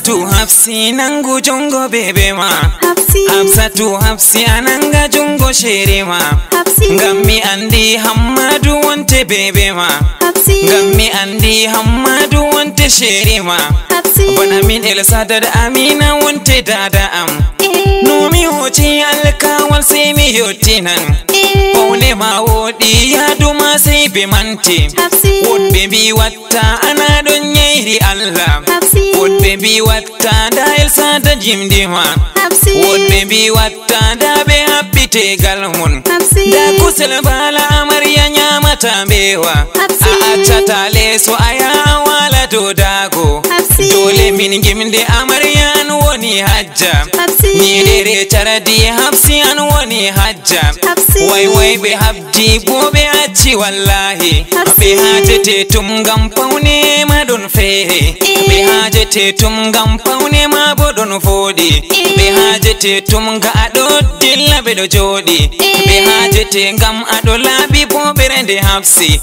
Hafsatu Hafsi nangu jongo bebe ma Hafsatu Hafsi ananga jongo shere ma Ngammi andi Hammadu wante bebe ma Ngammi andi Hammadu wante shere ma Bana min Elsada da Amina wante dada am Nomi hoci alkawal sai mi yotinan Paune ma wodi ya duma sai be mante Wodbe bi watta ana don yairi Allah Wodbe bi watta da Elsada jimdima Wodbe bi watta da be happite galmun Da kusel bala amarya nyamata bewa A achata leso aya wala do dago Dole min gimde amarya an woni hajja Ni dere charadi Hafsi an woni hajja Wai be habdi bobe achi wallahi Be hajete tum gam paune ma don fehe Be hajete tum gam paune ma bodon fodi Be hajete tum ga ado dilla be do jodi Be hajete gam ado labi bobe rende Hafsi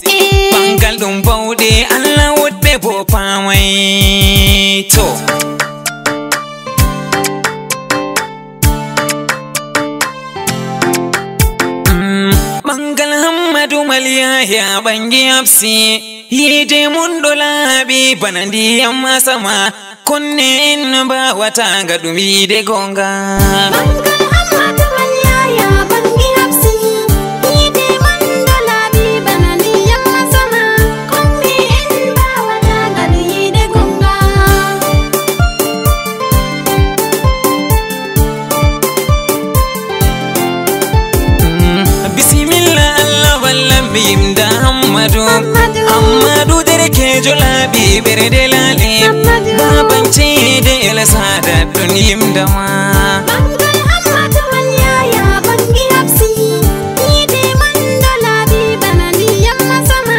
Bangal dum baude Allah wodbe bo pamai to Bangal Hammadu Maliya ya bangi Hafsi Yide mundo labi banandi yamma sama Kunne in ba wata ga dumi de gonga Bangal Hammadu Maliya ya bangi Hafsi Yide mundo labi banandi yamma sama Kunne in ba wata ga dumi de gonga Bismillah Allah wallan bim da Hammadu derke jolabi berde lale Babance da Elsada dunim da ma Bangal Hammadu Maliya ya bangi Hafsi Yide mundo labi banandi yamma sama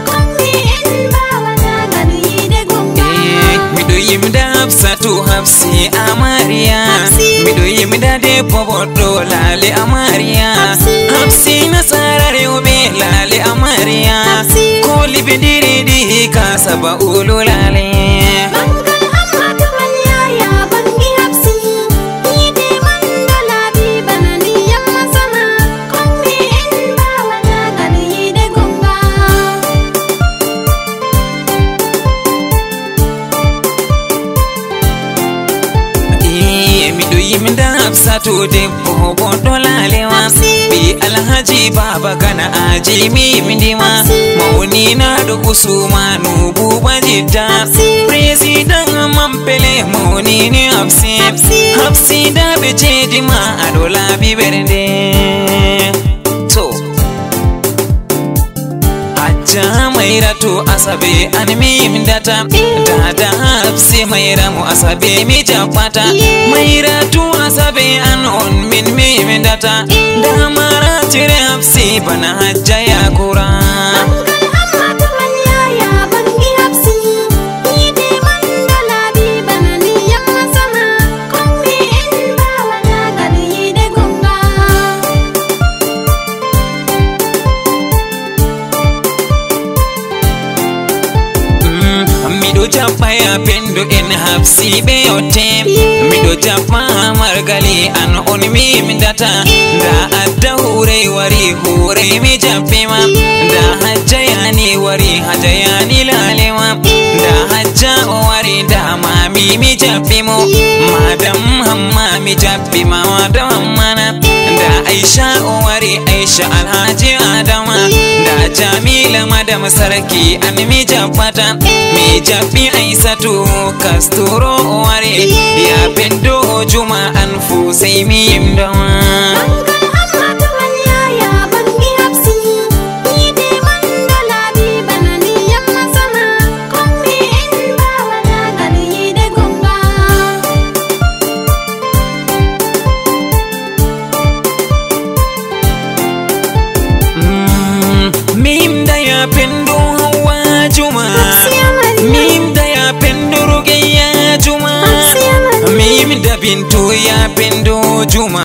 Kunne in ba wata ga dumi de gonga Mido yimda Hafsatu Hafsi amariya Mido yimda de pobodo lale amariya Hafsi nasarare ube lale amariya Koli bidiri di kasaba ulu lale Bangal Hammadu Maliya ya bangi Hafsi Yide mundo labi banandi yamma sama Kunne in ba wata ga dumi de gonga Mido yimda Hafsatu de pobodo lale wa Bi Alhaji Baba Gana aji mi mindima Mauni na do Usmanu Buba Jidda President Mampele Mauni ni Hafsi Hafsi da beche dima adola bi berde So Aja Mairatu asabe animi mindata Dada Hafsi Mairamu asabe mi japata Mairatu asabe anon min mi mindata Damara tire Hafsi bana hajja ya kura Bangal Hammadu Maliya ya bangi Hafsi Yide mundo labi banandi yamma sama Kunne in ba wata ga dumi de gonga Mido japa ya pendo en Hafsi be yotem Mido japa margali an on mi mindata Da adda hure wari mi japima Da hajja yani wari hajja yani lalema Da hajja wari da mami mi japimo Madam hamma mi japima madam hammana Da Aisha wari Aisha Alhaji Adama Da Jamila madam sarki an mi japata Mi japi Aisatu Kasturo wari Ya pendo Juma anfu sai mi imdama Bangal Hammadu Maliya ya bangi Hafsi Yide mundo labi banandi yamma sama Kunne in ba wata ga dumi de gonga Mimda ya pendo Hawa Juma Mimda ya pendo Rugeya Juma Mimda bintu ya pendo Juma